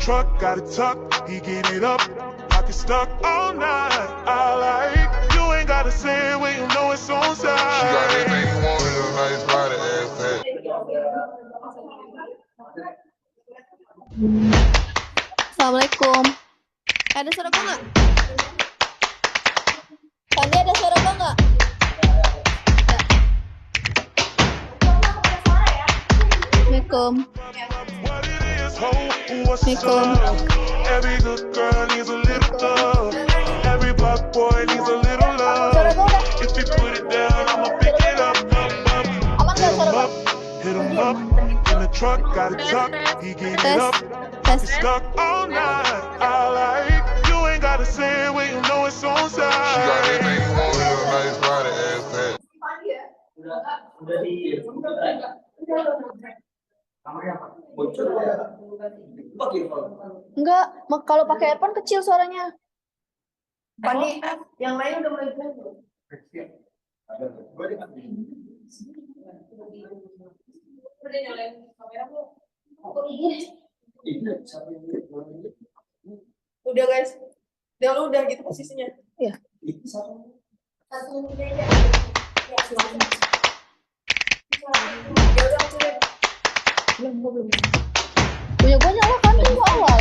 truck, got it tucked, he get it up. Pocket stuck all night. I like you ain't gotta say it when you know it's on side. She got everything you want in a nice body, ass fat. Assalamualaikum. Ada suara gua nggak? Pandi, ada suara gua nggak? Assalamualaikum. Assalamualaikum. Every good girl needs a little love. Every black boy needs a little love. Suara gua udah. If you put it down, I'ma pick it up. Aman nggak suara gua? Hit him up in the truck, got it tucked, he get it up. Tes. Stuck all night. I like you ain't gotta say it when you know it's on She got side. everything you want in a nice body, ass fat. Enggak, kalau pakai earphone kecil suaranya. Pandi, yang lain udah mulai belum? Udah nyalain kamera belum? Udah guys, udah gitu posisinya. Iya. Satu menit aja. Ya, silakan. Ya udah sudah. Belum. Punya gua nyala kan tunggu awal.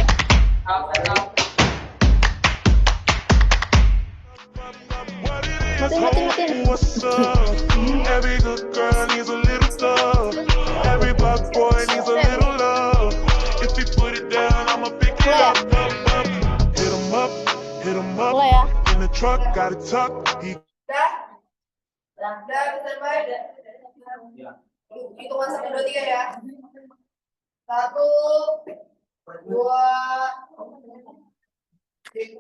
Matiin. What's up? Every good girl needs a little love. Every black boy needs a little love. If you put it down, I'ma pick it up. Hit him up. Mulai ya. In the truck, got it tucked. He Udah, standby. Hitungan 1, 2, 3 ya. 1, 2, 3.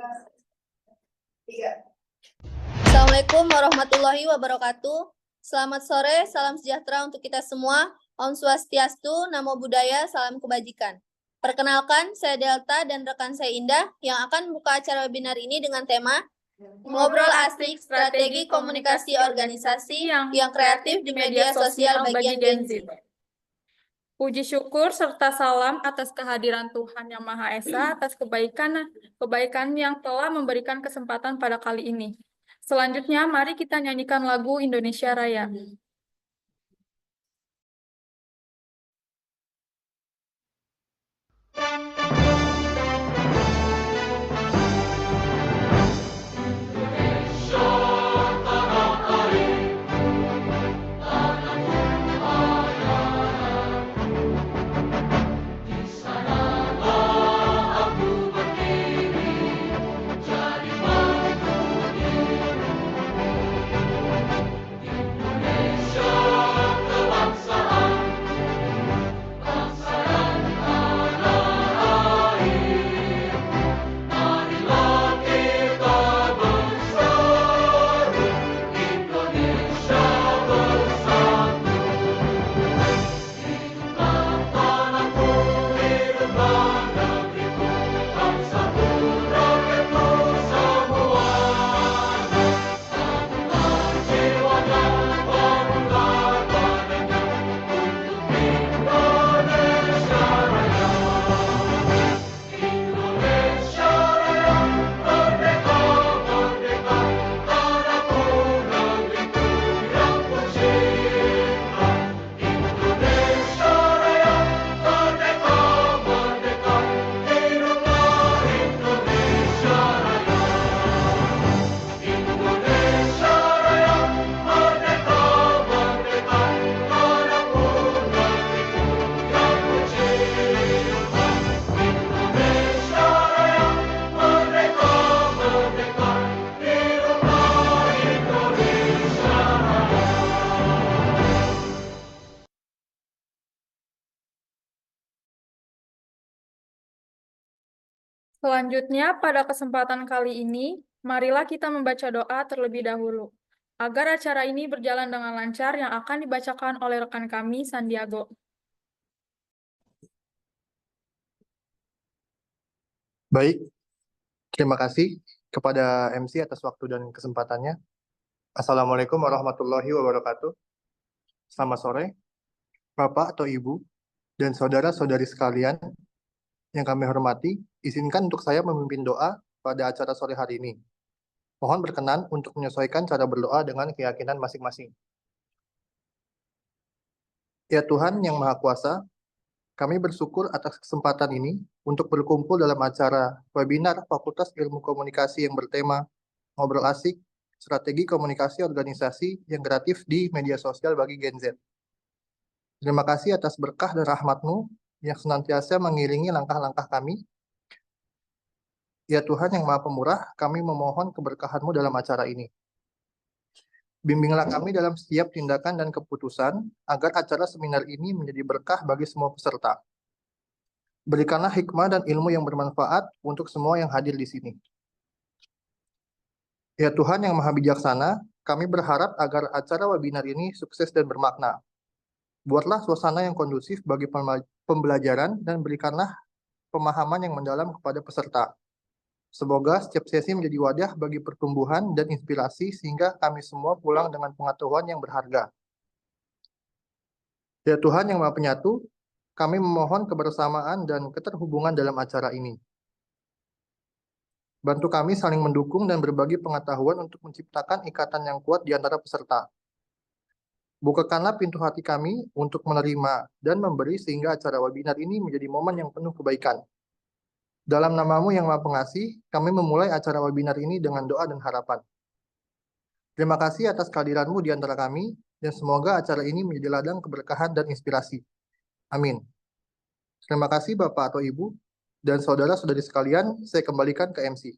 Assalamualaikum warahmatullahi wabarakatuh. Selamat sore, salam sejahtera untuk kita semua. Om Swastiastu, Namo Buddhaya, salam kebajikan. Perkenalkan, saya Delta dan rekan saya Indah yang akan membuka acara webinar ini dengan tema Ngobrol Asik Strategi Komunikasi Organisasi yang Kreatif di Media Sosial Bagian Gen Z. Puji syukur serta salam atas kehadiran Tuhan Yang Maha Esa atas kebaikan yang telah memberikan kesempatan pada kali ini. Selanjutnya, mari kita nyanyikan lagu Indonesia Raya. Selanjutnya, pada kesempatan kali ini, marilah kita membaca doa terlebih dahulu, agar acara ini berjalan dengan lancar yang akan dibacakan oleh rekan kami, Sandiago. Baik, terima kasih kepada MC atas waktu dan kesempatannya. Assalamualaikum warahmatullahi wabarakatuh. Selamat sore, Bapak atau Ibu, dan saudara-saudari sekalian Yang kami hormati, izinkan untuk saya memimpin doa pada acara sore hari ini. Mohon berkenan untuk menyesuaikan cara berdoa dengan keyakinan masing-masing. Ya Tuhan yang Maha Kuasa, kami bersyukur atas kesempatan ini untuk berkumpul dalam acara webinar Fakultas Ilmu Komunikasi yang bertema Ngobrol Asik, Strategi Komunikasi Organisasi yang Kreatif di Media Sosial bagi Gen Z. Terima kasih atas berkah dan rahmat-Mu yang senantiasa mengiringi langkah-langkah kami. Ya Tuhan yang Maha Pemurah, kami memohon keberkahan-Mu dalam acara ini. Bimbinglah kami dalam setiap tindakan dan keputusan, agar acara seminar ini menjadi berkah bagi semua peserta. Berikanlah hikmah dan ilmu yang bermanfaat untuk semua yang hadir di sini. Ya Tuhan yang Maha Bijaksana, kami berharap agar acara webinar ini sukses dan bermakna. Buatlah suasana yang kondusif bagi pembelajaran dan berikanlah pemahaman yang mendalam kepada peserta. Semoga setiap sesi menjadi wadah bagi pertumbuhan dan inspirasi sehingga kami semua pulang dengan pengetahuan yang berharga. Ya Tuhan yang Maha Penyatu, kami memohon kebersamaan dan keterhubungan dalam acara ini. Bantu kami saling mendukung dan berbagi pengetahuan untuk menciptakan ikatan yang kuat di antara peserta. Bukakanlah pintu hati kami untuk menerima dan memberi sehingga acara webinar ini menjadi momen yang penuh kebaikan. Dalam nama-Mu yang Maha Pengasih, kami memulai acara webinar ini dengan doa dan harapan. Terima kasih atas kehadiran-Mu di antara kami, dan semoga acara ini menjadi ladang keberkahan dan inspirasi. Amin. Terima kasih Bapak atau Ibu, dan saudara-saudari sekalian, saya kembalikan ke MC.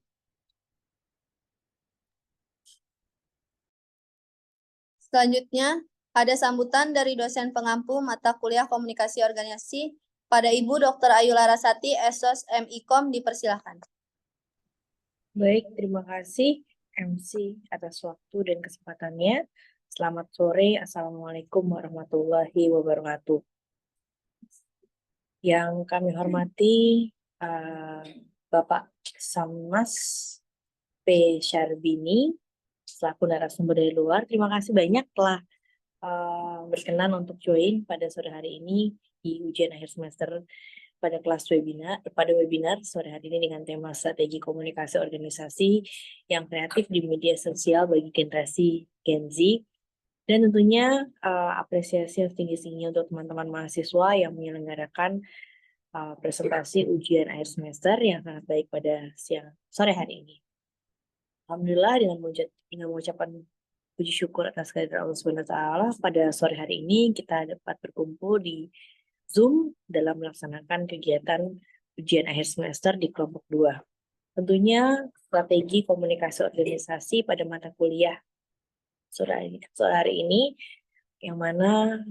Selanjutnya, ada sambutan dari dosen pengampu mata kuliah komunikasi organisasi pada Ibu Dr. Ayu Larasati, Esos MIKOM, dipersilahkan. Baik, terima kasih MC atas waktu dan kesempatannya. Selamat sore, Assalamualaikum warahmatullahi wabarakatuh. Yang kami hormati Bapak Samas P. Syarbini, selaku narasumber dari luar. Terima kasih banyak telah berkenan untuk join pada sore hari ini di ujian akhir semester pada webinar sore hari ini dengan tema strategi komunikasi organisasi yang kreatif di media sosial bagi generasi Gen Z. Dan tentunya apresiasi yang tinggi-tingginya untuk teman-teman mahasiswa yang menyelenggarakan presentasi ujian akhir semester yang sangat baik pada sore hari ini. Alhamdulillah dengan mengucapkan puji syukur atas kehadiran Allah SWT, pada sore hari ini kita dapat berkumpul di Zoom dalam melaksanakan kegiatan ujian akhir semester di kelompok 2. Tentunya strategi komunikasi organisasi pada mata kuliah sore hari ini, yang mana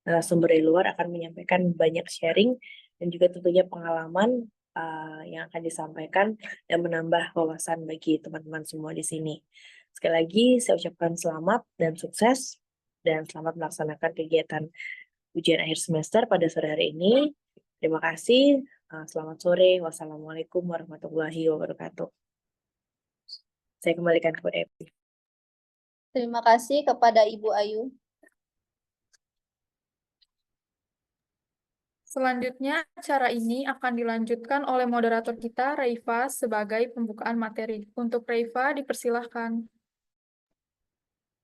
narasumber dari luar akan menyampaikan banyak sharing dan juga tentunya pengalaman yang akan disampaikan dan menambah wawasan bagi teman-teman semua di sini. Sekali lagi saya ucapkan selamat dan sukses dan selamat melaksanakan kegiatan ujian akhir semester pada sore hari ini. Terima kasih. Selamat sore. Wassalamualaikum warahmatullahi wabarakatuh. Saya kembalikan kepada Epi. Terima kasih kepada Ibu Ayu. Selanjutnya, acara ini akan dilanjutkan oleh moderator kita, Raifa, sebagai pembukaan materi. Untuk Raifa, dipersilahkan.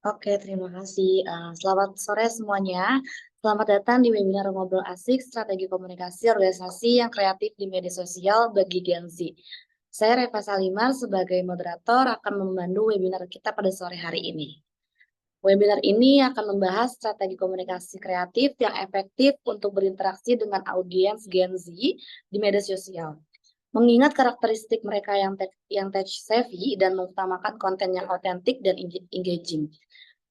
Oke, terima kasih. Selamat sore semuanya. Selamat datang di webinar Ngobrol Asik, Strategi Komunikasi Organisasi yang Kreatif di Media Sosial bagi Gen Z. Saya Reva Salimar sebagai moderator akan memandu webinar kita pada sore hari ini. Webinar ini akan membahas strategi komunikasi kreatif yang efektif untuk berinteraksi dengan audiens Gen Z di media sosial. Mengingat karakteristik mereka yang tech savvy dan mengutamakan konten yang otentik dan engaging.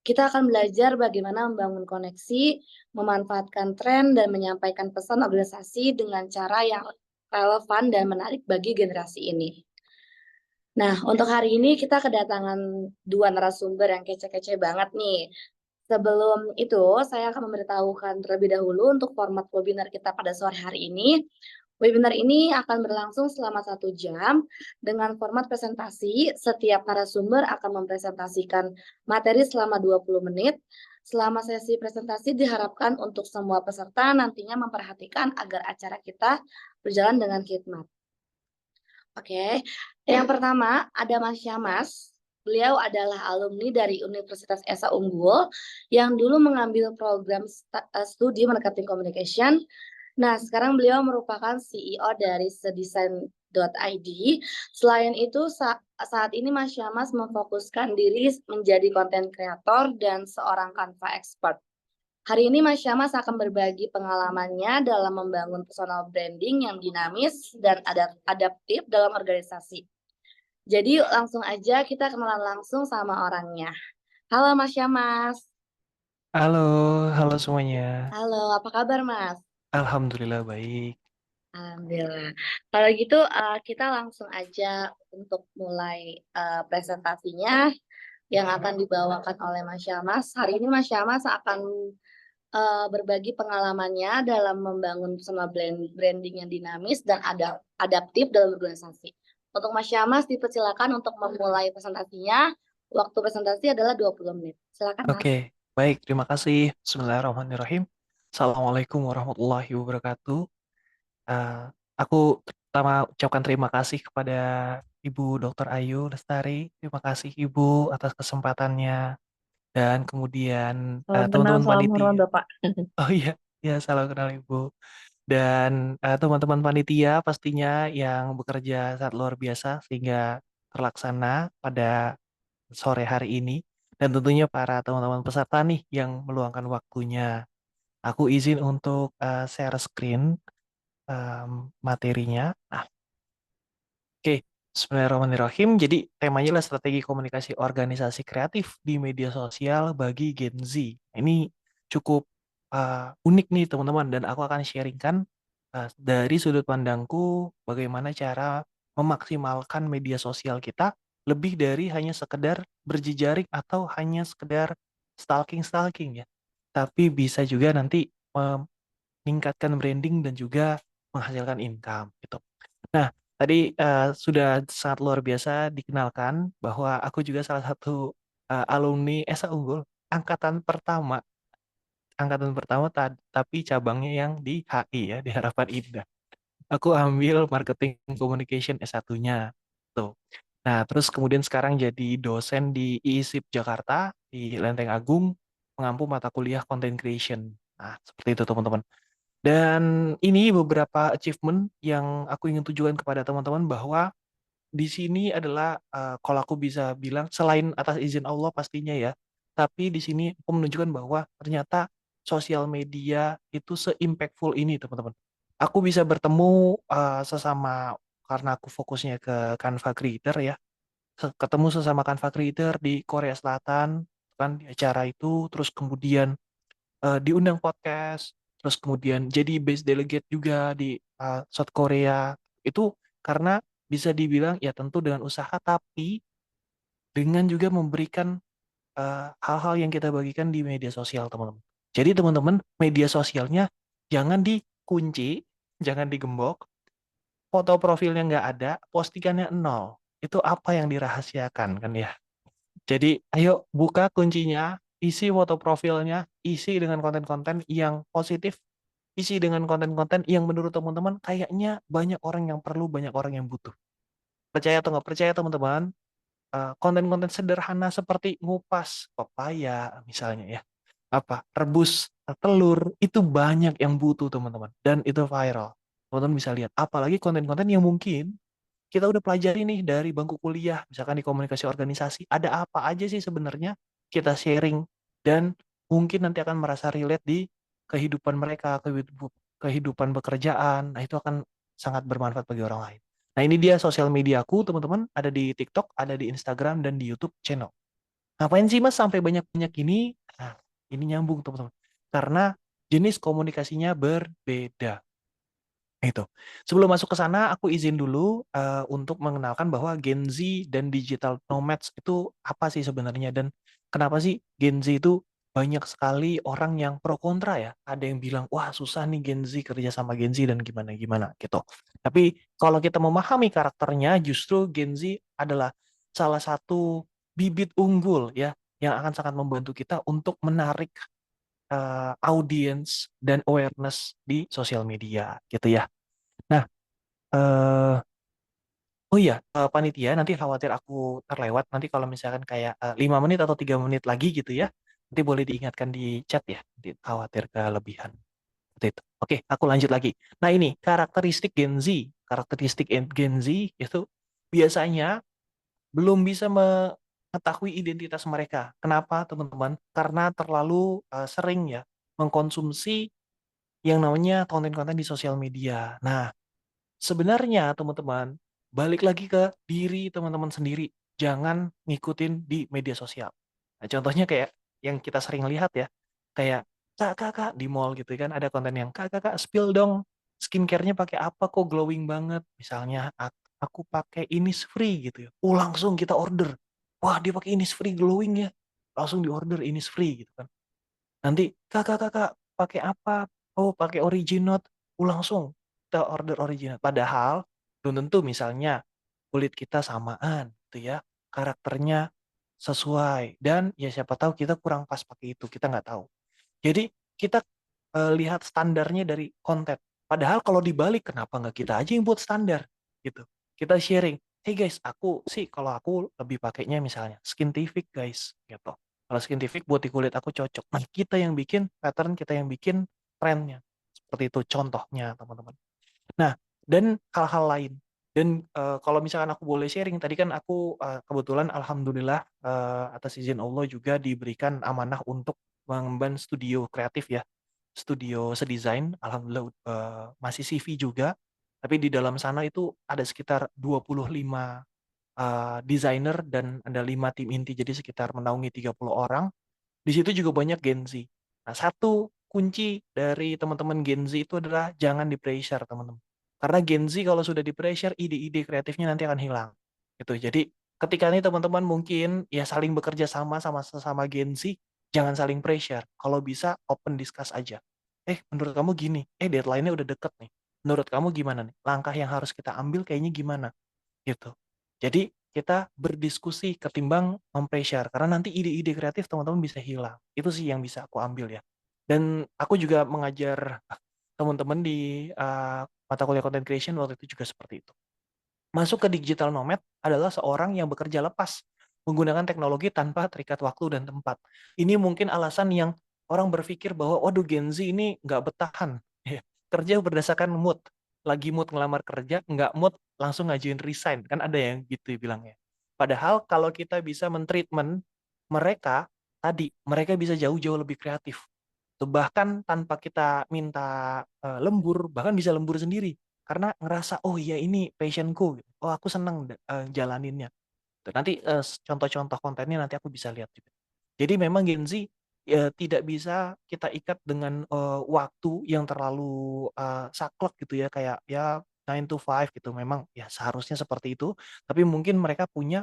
Kita akan belajar bagaimana membangun koneksi, memanfaatkan tren, dan menyampaikan pesan organisasi dengan cara yang relevan dan menarik bagi generasi ini. Nah, untuk hari ini kita kedatangan 2 narasumber yang kece-kece banget nih. Sebelum itu, saya akan memberitahukan terlebih dahulu untuk format webinar kita pada sore hari ini. Webinar ini akan berlangsung selama 1 jam dengan format presentasi. Setiap narasumber akan mempresentasikan materi selama 20 menit. Selama sesi presentasi diharapkan untuk semua peserta nantinya memperhatikan agar acara kita berjalan dengan khidmat. Oke, yang pertama ada Mas Syamas. Beliau adalah alumni dari Universitas Esa Unggul yang dulu mengambil program studi marketing communication. Nah, sekarang beliau merupakan CEO dari sedesign.id. Selain itu, saat ini Mas Syamas memfokuskan diri menjadi konten kreator dan seorang Canva expert. Hari ini Mas Syamas akan berbagi pengalamannya dalam membangun personal branding yang dinamis dan adaptif dalam organisasi. Jadi yuk langsung aja kita kenalan langsung sama orangnya. Halo Mas Syamas. Halo semuanya. Halo, apa kabar Mas? Alhamdulillah baik. Alhamdulillah. Kalau gitu kita langsung aja untuk mulai presentasinya yang akan dibawakan oleh Mas Syamas. Hari ini Mas Syamas akan berbagi pengalamannya dalam membangun personal branding yang dinamis dan adaptif dalam organisasi. Untuk Mas Syamas dipersilakan untuk memulai presentasinya. Waktu presentasi adalah 20 menit. Silakan Mas. Oke, baik. Terima kasih. Bismillahirrahmanirrahim. Assalamualaikum warahmatullahi wabarakatuh. Aku pertama ucapkan terima kasih kepada Ibu Dr. Ayu Lestari. Terima kasih Ibu atas kesempatannya. Dan kemudian Salam kenal, teman-teman salam hormat panitia. Bapak. Oh iya, ya salam kenal Ibu. Dan teman-teman panitia pastinya yang bekerja sangat luar biasa sehingga terlaksana pada sore hari ini. Dan tentunya para teman-teman peserta nih yang meluangkan waktunya. Aku izin untuk share screen materinya. Nah, oke. Bismillahirrahmanirrahim. Jadi temanya adalah strategi komunikasi organisasi kreatif di media sosial bagi Gen Z. Ini cukup unik nih teman-teman, dan aku akan sharingkan dari sudut pandangku bagaimana cara memaksimalkan media sosial kita lebih dari hanya sekedar berjejaring atau hanya sekedar stalking ya. Tapi bisa juga nanti meningkatkan branding dan juga menghasilkan income gitu. Nah, tadi sudah sangat luar biasa dikenalkan bahwa aku juga salah satu alumni Esa Unggul angkatan pertama tapi cabangnya yang di HI ya, di Harapan Indah. Aku ambil marketing communication S1-nya tuh. Nah, terus kemudian sekarang jadi dosen di IISIP Jakarta di Lenteng Agung, mengampu mata kuliah content creation. Nah, seperti itu teman-teman. Dan ini beberapa achievement yang aku ingin tujukan kepada teman-teman bahwa di sini adalah kalau aku bisa bilang selain atas izin Allah pastinya ya, tapi di sini aku menunjukkan bahwa ternyata sosial media itu se-impactful ini teman-teman. Aku bisa bertemu sesama karena aku fokusnya ke Canva Creator ya, ketemu sesama Canva Creator di Korea Selatan kan di acara itu, terus kemudian diundang podcast, terus kemudian jadi base delegate juga di South Korea. Itu karena bisa dibilang ya tentu dengan usaha, tapi dengan juga memberikan hal-hal yang kita bagikan di media sosial teman-teman. Jadi teman-teman, media sosialnya jangan dikunci, jangan digembok, foto profilnya nggak ada, postingannya 0. Itu apa yang dirahasiakan kan ya. Jadi ayo buka kuncinya, isi foto profilnya, isi dengan konten-konten yang positif, isi dengan konten-konten yang menurut teman-teman kayaknya banyak orang yang perlu, banyak orang yang butuh. Percaya atau nggak percaya teman-teman, konten-konten sederhana seperti ngupas pepaya misalnya ya, rebus telur, itu banyak yang butuh teman-teman, dan itu viral. Teman-teman bisa lihat, apalagi konten-konten yang mungkin kita udah pelajari nih dari bangku kuliah, misalkan di komunikasi organisasi, ada apa aja sih sebenarnya, kita sharing, dan mungkin nanti akan merasa relate di kehidupan mereka, kehidupan pekerjaan, nah itu akan sangat bermanfaat bagi orang lain. Nah ini dia sosial media aku teman-teman, ada di TikTok, ada di Instagram, dan di YouTube channel. Ngapain sih mas sampai banyak-banyak ini? Nah ini nyambung teman-teman, karena jenis komunikasinya berbeda. Itu. Sebelum masuk ke sana, aku izin dulu untuk mengenalkan bahwa Gen Z dan digital nomads itu apa sih sebenarnya, dan kenapa sih Gen Z itu banyak sekali orang yang pro kontra ya. Ada yang bilang, wah susah nih Gen Z kerja sama Gen Z dan gimana-gimana gitu. Tapi kalau kita memahami karakternya, justru Gen Z adalah salah satu bibit unggul ya, yang akan sangat membantu kita untuk menarik audience dan awareness di sosial media gitu ya. Nah, eh oh iya, panitia nanti khawatir aku terlewat. Nanti kalau misalkan kayak 5 menit atau 3 menit lagi gitu ya, nanti boleh diingatkan di chat ya. Nanti khawatir kelebihan. Seperti itu. Oke, aku lanjut lagi. Nah ini, karakteristik Gen Z. Karakteristik Gen Z itu biasanya belum bisa mengetahui identitas mereka. Kenapa teman-teman? Karena terlalu sering ya mengkonsumsi yang namanya konten-konten di sosial media. Nah, sebenarnya teman-teman, balik lagi ke diri teman-teman sendiri. Jangan ngikutin di media sosial. Nah, contohnya kayak yang kita sering lihat ya, kayak kak di mall gitu kan ada konten yang kak spill dong skincare-nya pakai apa kok glowing banget. Misalnya aku pakai Innisfree gitu ya. Oh langsung kita order. Wah dia pakai Innisfree glowing ya. Langsung di order Innisfree gitu kan. Nanti kakak pakai apa? Oh pakai Originate. Oh langsung kita order Originate. Padahal belum tentu misalnya kulit kita samaan gitu ya. Karakternya sesuai. Dan ya siapa tahu kita kurang pas pakai itu. Kita nggak tahu. Jadi kita lihat standarnya dari konten. Padahal kalau dibalik kenapa nggak kita aja yang buat standar gitu. Kita sharing. Hey guys, aku sih kalau aku lebih pakainya misalnya Skintific guys gitu. Kalau Skintific buat di kulit aku cocok. Nah, kita yang bikin pattern, kita yang bikin trennya. Seperti itu contohnya, teman-teman. Nah, dan hal-hal lain. Dan kalau misalkan aku boleh sharing, tadi kan aku kebetulan alhamdulillah atas izin Allah juga diberikan amanah untuk mengemban studio kreatif ya. Studio sedesain, alhamdulillah masih CV juga. Tapi di dalam sana itu ada sekitar 25 desainer dan ada 5 tim inti, jadi sekitar menaungi 30 orang. Di situ juga banyak Gen Z. Nah, satu kunci dari teman-teman Gen Z itu adalah jangan di-pressure, teman-teman. Karena Gen Z kalau sudah di-pressure, ide-ide kreatifnya nanti akan hilang. Gitu. Jadi, ketika ini teman-teman mungkin ya saling bekerja sama sesama Gen Z, jangan saling pressure. Kalau bisa open discuss aja. Menurut kamu gini. Deadline-nya udah deket nih. Menurut kamu gimana nih? Langkah yang harus kita ambil kayaknya gimana? Gitu. Jadi kita berdiskusi ketimbang mempressure karena nanti ide-ide kreatif teman-teman bisa hilang. Itu sih yang bisa aku ambil ya. Dan aku juga mengajar teman-teman di mata kuliah content creation waktu itu juga seperti itu. Masuk ke digital nomad adalah seorang yang bekerja lepas menggunakan teknologi tanpa terikat waktu dan tempat. Ini mungkin alasan yang orang berpikir bahwa waduh Gen Z ini nggak bertahan. Kerja berdasarkan mood. Lagi mood ngelamar kerja, nggak mood langsung ngajuin resign. Kan ada yang gitu bilangnya. Padahal kalau kita bisa mentreatment mereka, tadi mereka bisa jauh-jauh lebih kreatif. Bahkan tanpa kita minta lembur, bahkan bisa lembur sendiri. Karena ngerasa, oh iya ini passionku. Oh aku seneng jalaninnya. Nanti contoh-contoh kontennya nanti aku bisa lihat juga. Jadi memang Gen Z tidak bisa kita ikat dengan waktu yang terlalu saklek gitu ya, kayak ya 9 to 5 gitu. Memang ya seharusnya seperti itu, tapi mungkin mereka punya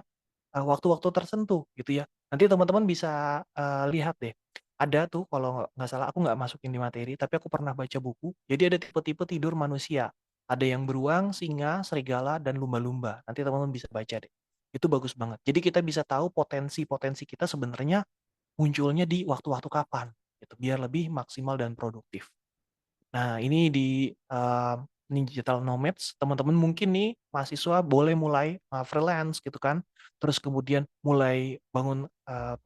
waktu-waktu tertentu gitu ya. Nanti teman-teman bisa lihat deh. Ada tuh kalau nggak salah aku nggak masukin di materi, tapi aku pernah baca buku. Jadi ada tipe-tipe tidur manusia. Ada yang beruang, singa, serigala, dan lumba-lumba. Nanti teman-teman bisa baca deh. Itu bagus banget. Jadi kita bisa tahu potensi-potensi kita sebenarnya munculnya di waktu-waktu kapan, gitu, biar lebih maksimal dan produktif. Nah, ini di digital nomads, teman-teman mungkin nih mahasiswa boleh mulai freelance gitu kan, terus kemudian mulai bangun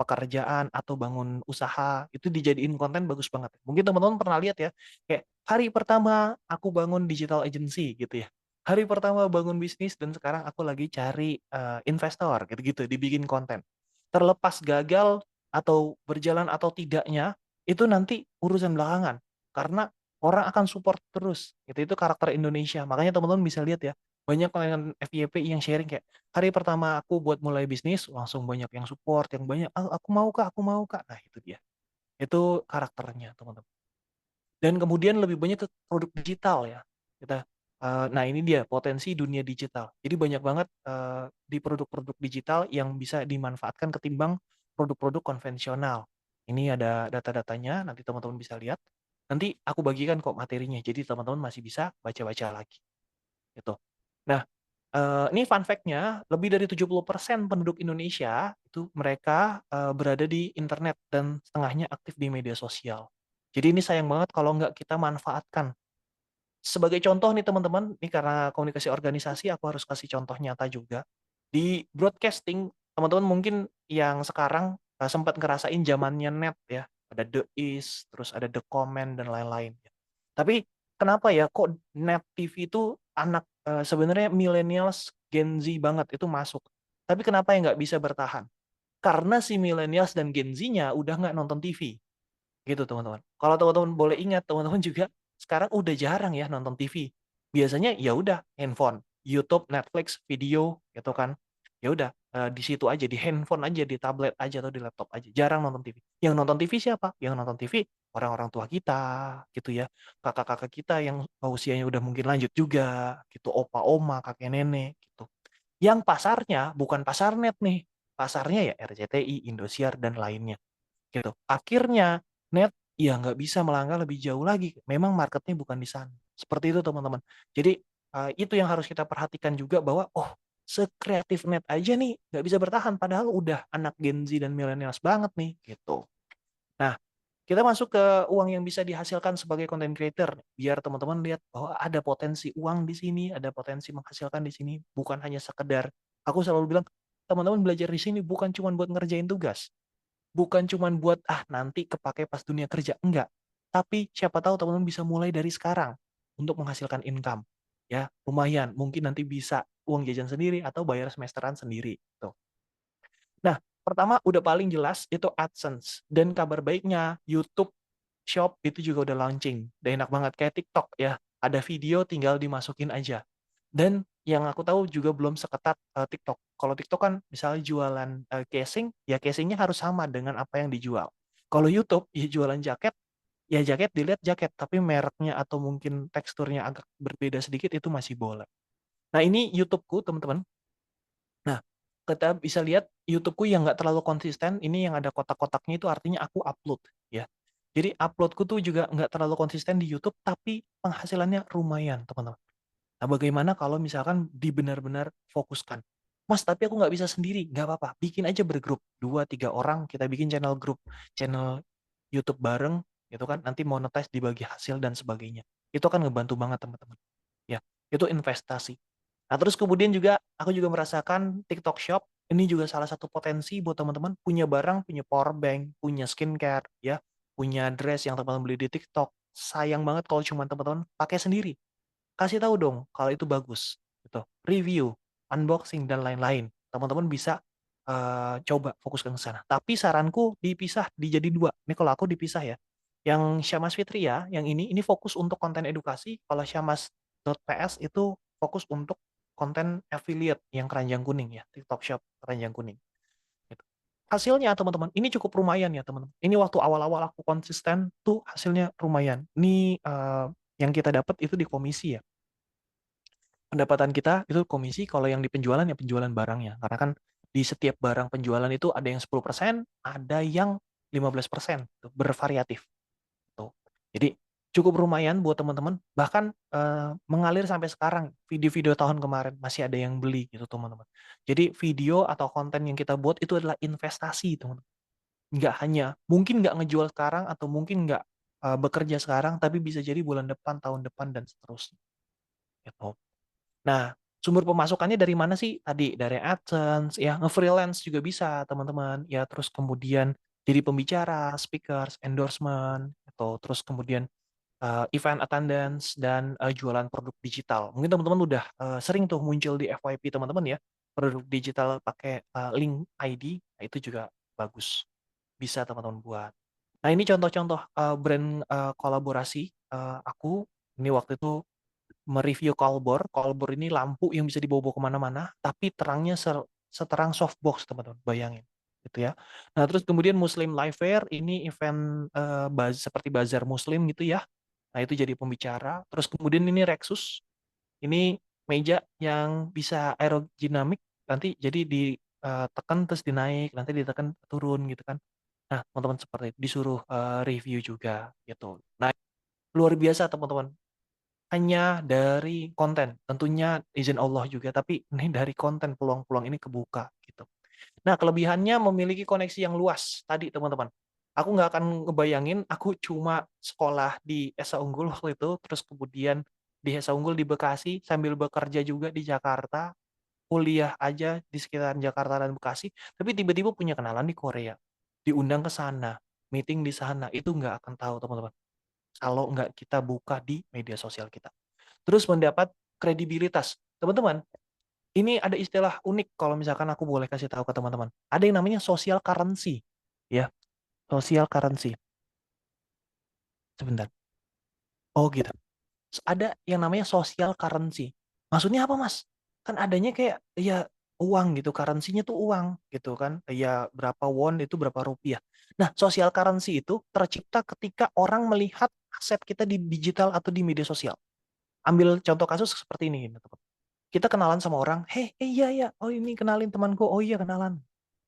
pekerjaan atau bangun usaha, itu dijadiin konten bagus banget. Mungkin teman-teman pernah lihat ya, kayak hari pertama aku bangun digital agency gitu ya. Hari pertama bangun bisnis dan sekarang aku lagi cari investor gitu-gitu, dibikin konten. Terlepas gagal atau berjalan atau tidaknya, itu nanti urusan belakangan. Karena orang akan support terus. Itu karakter Indonesia. Makanya teman-teman bisa lihat ya, banyak konten FYP yang sharing kayak hari pertama aku buat mulai bisnis langsung banyak yang support, yang banyak aku mau Kak, aku mau Kak. Nah, itu dia. Itu karakternya, teman-teman. Dan kemudian lebih banyak ke produk digital ya. Nah, ini dia potensi dunia digital. Jadi banyak banget di produk-produk digital yang bisa dimanfaatkan ketimbang produk-produk konvensional. Ini ada data-datanya, nanti teman-teman bisa lihat. Nanti aku bagikan kok materinya, jadi teman-teman masih bisa baca-baca lagi. Gitu. Nah, ini fun fact-nya, lebih dari 70% penduduk Indonesia itu mereka berada di internet dan setengahnya aktif di media sosial. Jadi ini sayang banget kalau nggak kita manfaatkan. Sebagai contoh nih teman-teman, ini karena komunikasi organisasi aku harus kasih contoh nyata juga. Di broadcasting, teman-teman mungkin yang sekarang sempat ngerasain zamannya net ya. Ada The Is, terus ada The Comment dan lain-lain. Tapi kenapa ya kok net TV itu anak sebenarnya millennials Gen Z banget itu masuk. Tapi kenapa ya nggak bisa bertahan? Karena si millennials dan Gen Z-nya udah nggak nonton TV. Gitu teman-teman. Kalau teman-teman boleh ingat, teman-teman juga sekarang udah jarang ya nonton TV. Biasanya ya udah handphone, YouTube, Netflix, video gitu kan. Ya udah di situ aja, di handphone aja, di tablet aja atau di laptop aja. Jarang nonton TV. Yang nonton TV siapa? Yang nonton TV orang-orang tua kita gitu ya. Kakak-kakak kita yang usianya udah mungkin lanjut juga gitu, opa, oma, kakek nenek gitu. Yang pasarnya bukan pasar net nih. Pasarnya ya RCTI, Indosiar dan lainnya gitu. Akhirnya net ya nggak bisa melangkah lebih jauh lagi. Memang marketnya bukan di sana. Seperti itu teman-teman. Jadi itu yang harus kita perhatikan juga bahwa oh sekreatif net aja nih nggak bisa bertahan padahal udah anak Gen Z dan millennials banget nih gitu. Nah, kita masuk ke uang yang bisa dihasilkan sebagai content creator biar teman-teman lihat bahwa ada potensi uang di sini, ada potensi menghasilkan di sini, bukan hanya sekedar aku selalu bilang teman-teman belajar di sini bukan cuma buat ngerjain tugas, bukan cuman buat nanti kepake pas dunia kerja, enggak. Tapi siapa tahu teman-teman bisa mulai dari sekarang untuk menghasilkan income. Ya, lumayan. Mungkin nanti bisa uang jajan sendiri atau bayar semesteran sendiri. Tuh. Nah, pertama udah paling jelas itu AdSense. Dan kabar baiknya YouTube Shop itu juga udah launching. Udah enak banget kayak TikTok ya. Ada video tinggal dimasukin aja. Dan yang aku tahu juga belum seketat TikTok. Kalau TikTok kan misalnya jualan casing, ya casingnya harus sama dengan apa yang dijual. Kalau YouTube ya jualan jaket, ya jaket dilihat jaket, tapi mereknya atau mungkin teksturnya agak berbeda sedikit itu masih boleh. Nah ini YouTubeku teman-teman. Nah kita bisa lihat YouTubeku yang nggak terlalu konsisten, ini yang ada kotak-kotaknya itu artinya aku upload ya. Jadi uploadku tuh juga nggak terlalu konsisten di YouTube, tapi penghasilannya lumayan teman-teman. Nah, bagaimana kalau misalkan benar-benar fokuskan? Mas, tapi aku nggak bisa sendiri. Nggak apa-apa. Bikin aja bergrup. 2-3 orang, kita bikin channel grup. Channel YouTube bareng, gitu kan. Nanti monetize dibagi hasil dan sebagainya. Itu akan ngebantu banget, teman-teman. Ya, itu investasi. Nah, terus kemudian juga, aku juga merasakan TikTok Shop. Ini juga salah satu potensi buat teman-teman. Punya barang, punya power bank, punya skincare, ya. Punya dress yang teman-teman beli di TikTok. Sayang banget kalau cuma teman-teman pakai sendiri. Kasih tahu dong kalau itu bagus gitu. Review, unboxing dan lain-lain. Teman-teman bisa coba fokuskan ke sana. Tapi saranku dipisah dijadi 2. Ini kalau aku dipisah ya. Yang Syamas Fitria, yang ini fokus untuk konten edukasi. Kalau Syamas.ps itu fokus untuk konten affiliate yang keranjang kuning ya, TikTok Shop keranjang kuning. Gitu. Hasilnya teman-teman, ini cukup lumayan ya teman-teman. Ini waktu awal-awal aku konsisten tuh hasilnya lumayan. Ini yang kita dapat itu di komisi ya. Pendapatan kita itu komisi, kalau yang di penjualan ya penjualan barangnya. Karena kan di setiap barang penjualan itu ada yang 10%, ada yang 15%, bervariatif. Tuh. Jadi cukup lumayan buat teman-teman. Bahkan mengalir sampai sekarang. Video-video tahun kemarin masih ada yang beli gitu teman-teman. Jadi video atau konten yang kita buat itu adalah investasi teman-teman. Nggak hanya, mungkin nggak ngejual sekarang atau mungkin nggak bekerja sekarang, tapi bisa jadi bulan depan, tahun depan, dan seterusnya. Gitu. Nah, sumber pemasukannya dari mana sih? Tadi dari AdSense, ya nge-freelance juga bisa teman-teman. Ya terus kemudian jadi pembicara, speakers, endorsement, atau terus kemudian event attendance dan jualan produk digital. Mungkin teman-teman udah sering tuh muncul di FYP teman-teman ya, produk digital pakai link ID, nah itu juga bagus. Bisa teman-teman buat. Nah ini contoh-contoh brand kolaborasi aku. Ini waktu itu mereview Colbor. Colbor ini lampu yang bisa dibawa-bawa kemana-mana, tapi terangnya seterang softbox, teman-teman. Bayangin. Gitu ya. Nah, terus kemudian Muslim Live Fair, ini event seperti bazar Muslim gitu ya. Nah, itu jadi pembicara. Terus kemudian ini Rexus. Ini meja yang bisa aerodinamik, nanti jadi ditekan terus dinaik, nanti ditekan turun gitu kan. Nah, teman-teman seperti itu disuruh review juga gitu. Nah, luar biasa teman-teman. Hanya dari konten, tentunya izin Allah juga, tapi ini dari konten peluang-peluang ini kebuka gitu. Nah, kelebihannya memiliki koneksi yang luas tadi teman-teman. Aku nggak akan ngebayangin aku cuma sekolah di Esa Unggul waktu itu, terus kemudian di Esa Unggul di Bekasi, sambil bekerja juga di Jakarta, kuliah aja di sekitaran Jakarta dan Bekasi, tapi tiba-tiba punya kenalan di Korea, diundang ke sana, meeting di sana, itu nggak akan tahu teman-teman. Kalau nggak kita buka di media sosial kita. Terus mendapat kredibilitas. Teman-teman, ini ada istilah unik kalau misalkan aku boleh kasih tahu ke teman-teman. Ada yang namanya social currency. Ya, social currency. Sebentar. Oh gitu. Ada yang namanya social currency. Maksudnya apa, Mas? Kan adanya kayak ya uang gitu, currency-nya tuh uang gitu kan. Ya berapa won itu berapa rupiah. Nah, social currency itu tercipta ketika orang melihat aset kita di digital atau di media sosial. Ambil contoh kasus seperti ini, teman-teman. Kita kenalan sama orang, iya ya, oh ini kenalin temanku, oh iya kenalan.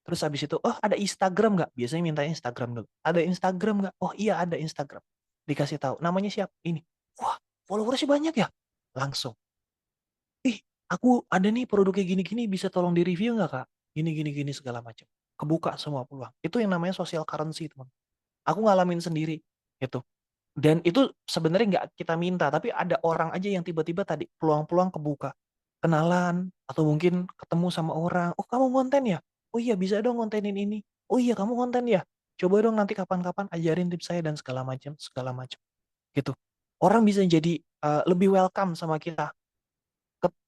Terus habis itu, oh ada Instagram nggak? Biasanya mintanya Instagram dulu. Ada Instagram nggak? Oh iya ada Instagram. Dikasih tahu, namanya siapa? Ini. Wah, followersnya banyak ya? Langsung. Ih, aku ada nih produknya gini-gini, bisa tolong di-review nggak kak? Gini-gini segala macam. Kebuka semua peluang. Itu yang namanya social currency, teman. Aku ngalamin sendiri, gitu. Dan itu sebenarnya nggak kita minta, tapi ada orang aja yang tiba-tiba tadi peluang-peluang kebuka. Kenalan, atau mungkin ketemu sama orang. Oh, kamu konten ya? Oh iya, bisa dong kontenin ini. Oh iya, kamu konten ya? Coba dong nanti kapan-kapan ajarin tips saya dan segala macam, segala macam. Gitu. Orang bisa jadi lebih welcome sama kita.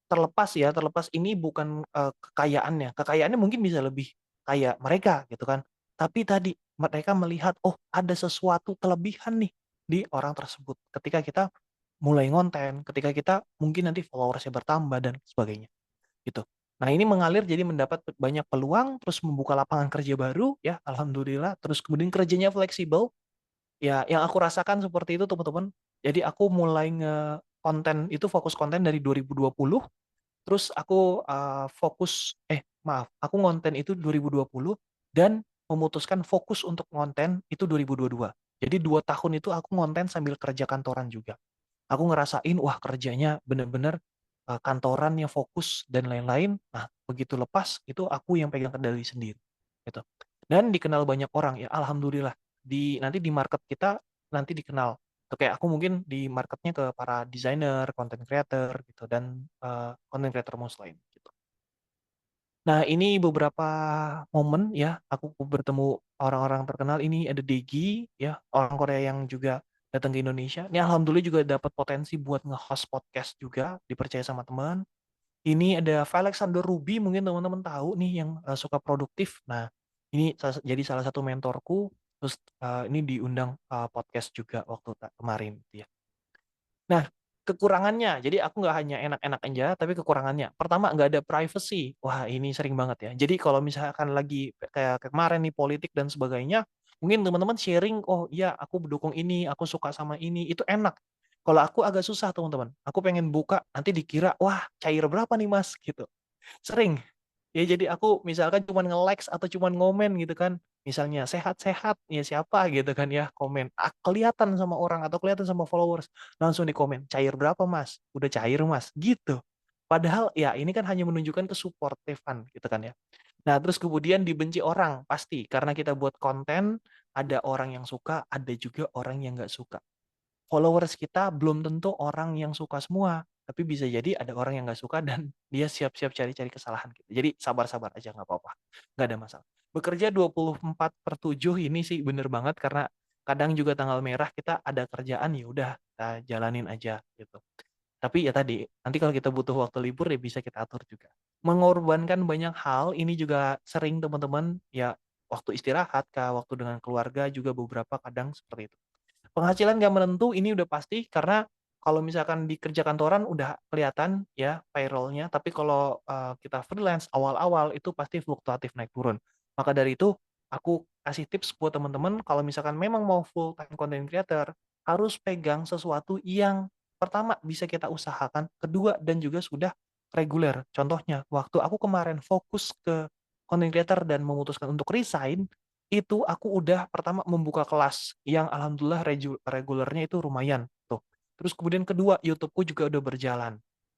Terlepas ini bukan kekayaannya. Kekayaannya mungkin bisa lebih kaya mereka gitu kan. Tapi tadi mereka melihat, oh ada sesuatu kelebihan nih di orang tersebut. Ketika kita mulai ngonten, ketika kita mungkin nanti followersnya bertambah dan sebagainya gitu. Nah ini mengalir jadi mendapat banyak peluang, terus membuka lapangan kerja baru ya, alhamdulillah. Terus kemudian kerjanya fleksibel, ya yang aku rasakan seperti itu teman-teman. Jadi aku mulai konten itu fokus konten dari 2020, terus aku aku ngonten itu 2020 dan memutuskan fokus untuk ngonten itu 2022. Jadi 2 tahun itu aku ngonten sambil kerja kantoran juga. Aku ngerasain wah kerjanya bener-bener kantoran yang fokus dan lain-lain. Nah, begitu lepas itu aku yang pegang kendali sendiri gitu. Dan dikenal banyak orang ya alhamdulillah. Nanti di market kita nanti dikenal. Tuh, kayak aku mungkin di marketnya ke para desainer, content creator gitu dan content creator most lain gitu. Nah, ini beberapa momen ya, aku bertemu orang-orang terkenal. Ini ada Degi, ya, orang Korea yang juga datang ke Indonesia. Ini alhamdulillah juga dapat potensi buat nge-host podcast juga, dipercaya sama teman. Ini ada Alexander Ruby, mungkin teman-teman tahu nih yang suka produktif. Nah, ini jadi salah satu mentorku. Terus ini diundang podcast juga waktu kemarin, gitu ya. Nah, kekurangannya, jadi aku nggak hanya enak-enak aja, tapi kekurangannya. Pertama, nggak ada privacy. Wah, ini sering banget ya. Jadi kalau misalkan lagi kayak kemarin nih politik dan sebagainya, mungkin teman-teman sharing, oh iya aku mendukung ini, aku suka sama ini, itu enak. Kalau aku agak susah teman-teman. Aku pengen buka, nanti dikira, wah cair berapa nih mas, gitu. Sering. Ya jadi aku misalkan cuma nge-likes atau cuma ngomen gitu kan. Misalnya sehat-sehat ya siapa gitu kan ya komen. Kelihatan sama orang atau kelihatan sama followers. Langsung di komen, cair berapa mas? Udah cair mas? Gitu. Padahal ya ini kan hanya menunjukkan kesuportifan gitu kan ya. Nah terus kemudian dibenci orang pasti. Karena kita buat konten, ada orang yang suka, ada juga orang yang nggak suka. Followers kita belum tentu orang yang suka semua, tapi bisa jadi ada orang yang nggak suka dan dia siap-siap cari-cari kesalahan gitu. Jadi sabar-sabar aja nggak apa-apa, nggak ada masalah. Bekerja 24/7 ini sih bener banget karena kadang juga tanggal merah kita ada kerjaan ya udah kita jalanin aja gitu. Tapi ya tadi, nanti kalau kita butuh waktu libur ya bisa kita atur juga. Mengorbankan banyak hal ini juga sering teman-teman ya waktu istirahat, waktu dengan keluarga juga beberapa kadang seperti itu. Penghasilan nggak menentu ini udah pasti karena kalau misalkan di kerja kantoran udah kelihatan ya payroll-nya, tapi kalau kita freelance awal-awal itu pasti fluktuatif naik turun. Maka dari itu aku kasih tips buat teman-teman kalau misalkan memang mau full time content creator harus pegang sesuatu yang pertama bisa kita usahakan, kedua dan juga sudah reguler. Contohnya waktu aku kemarin fokus ke content creator dan memutuskan untuk resign, itu aku udah pertama membuka kelas yang alhamdulillah regulernya itu lumayan tuh. Terus kemudian kedua, YouTube-ku juga udah berjalan.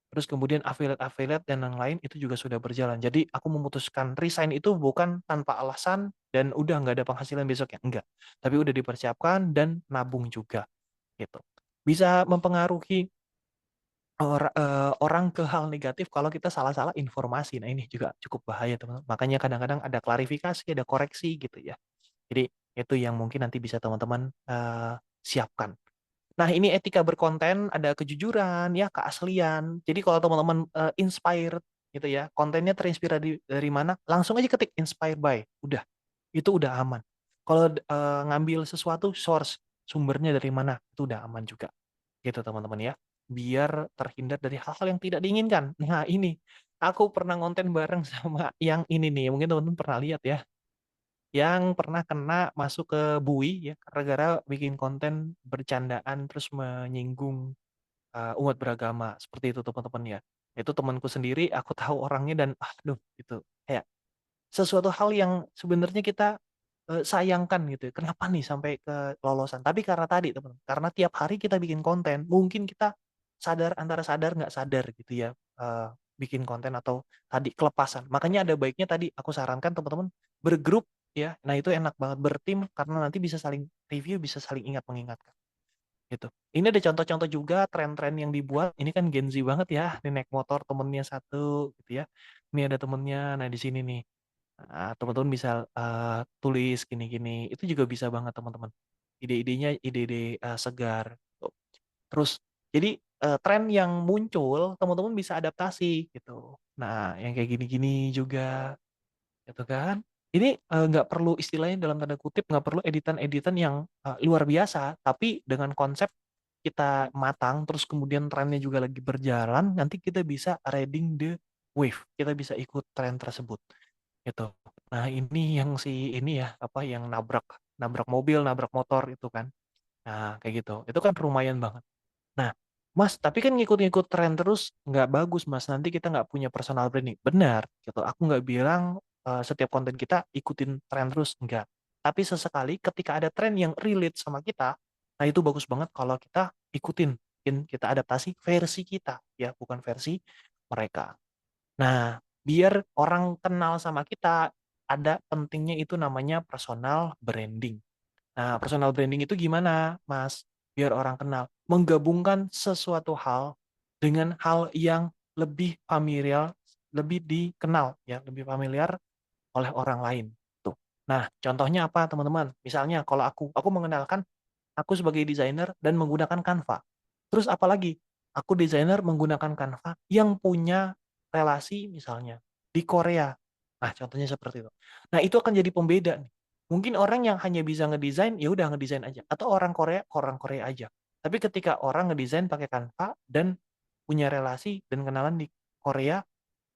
Terus kemudian affiliate-affiliate dan yang lain itu juga sudah berjalan. Jadi aku memutuskan resign itu bukan tanpa alasan dan udah nggak ada penghasilan besoknya, enggak. Tapi udah dipersiapkan dan nabung juga gitu. Bisa mempengaruhi orang ke hal negatif kalau kita salah-salah informasi. Nah, ini juga cukup bahaya, teman-teman. Makanya kadang-kadang ada klarifikasi, ada koreksi gitu ya. Jadi itu yang mungkin nanti bisa teman-teman siapkan. Nah, ini etika berkonten, ada kejujuran, ya, keaslian. Jadi kalau teman-teman inspired gitu ya, kontennya terinspirasi dari mana, langsung aja ketik inspired by, udah, itu udah aman. Kalau ngambil sesuatu source, sumbernya dari mana, itu udah aman juga. Gitu teman-teman ya. Biar terhindar dari hal-hal yang tidak diinginkan. Nah, ini aku pernah ngonten bareng sama yang ini nih, mungkin teman-teman pernah lihat ya, yang pernah kena masuk ke bui ya gara-gara bikin konten bercandaan terus menyinggung umat beragama seperti itu teman-teman ya. Itu temanku sendiri, aku tahu orangnya dan aduh itu kayak sesuatu hal yang sebenarnya kita sayangkan gitu ya. Kenapa nih sampai ke lolosan? Tapi karena tadi teman, karena tiap hari kita bikin konten, mungkin kita sadar antara sadar nggak sadar gitu ya bikin konten atau tadi kelepasan. Makanya ada baiknya tadi aku sarankan teman-teman bergrup ya. Nah itu enak banget bertim karena nanti bisa saling review, bisa saling ingat mengingatkan gitu. Ini ada contoh-contoh juga tren-tren yang dibuat. Ini kan Gen Z banget ya. Ini naik motor temennya satu gitu ya. Ini ada temennya. Nah di sini nih. Nah, teman-teman bisa tulis gini-gini. Itu juga bisa banget teman-teman. Ide-idenya ide-ide segar. Tuh. Terus jadi tren yang muncul teman-teman bisa adaptasi gitu. Nah yang kayak gini-gini juga gitu kan. Ini nggak perlu istilahnya dalam tanda kutip nggak perlu editan-editan yang luar biasa, tapi dengan konsep kita matang, terus kemudian trennya juga lagi berjalan, nanti kita bisa riding the wave, kita bisa ikut tren tersebut, gitu. Nah ini yang si ini ya apa yang nabrak nabrak mobil, nabrak motor itu kan, nah kayak gitu, itu kan lumayan banget. Nah, Mas, tapi kan ngikut-ngikut tren terus nggak bagus, Mas. Nanti kita nggak punya personal branding. Benar, gitu. Aku nggak bilang setiap konten kita ikutin tren terus, enggak. Tapi sesekali ketika ada tren yang relate sama kita, nah itu bagus banget kalau kita ikutin, kita adaptasi versi kita, ya, bukan versi mereka. Nah, biar orang kenal sama kita, ada pentingnya itu namanya personal branding. Nah, personal branding itu gimana, Mas? Biar orang kenal. Menggabungkan sesuatu hal dengan hal yang lebih familiar, lebih dikenal, ya, lebih familiar oleh orang lain. Tuh. Nah, contohnya apa, teman-teman? Misalnya, kalau aku mengenalkan aku sebagai desainer dan menggunakan Canva. Terus apalagi? Aku desainer menggunakan Canva yang punya relasi misalnya di Korea. Nah, contohnya seperti itu. Nah, itu akan jadi pembeda nih. Mungkin orang yang hanya bisa ngedesain, ya udah ngedesain aja. Atau orang Korea aja. Tapi ketika orang ngedesain pakai Canva dan punya relasi dan kenalan di Korea,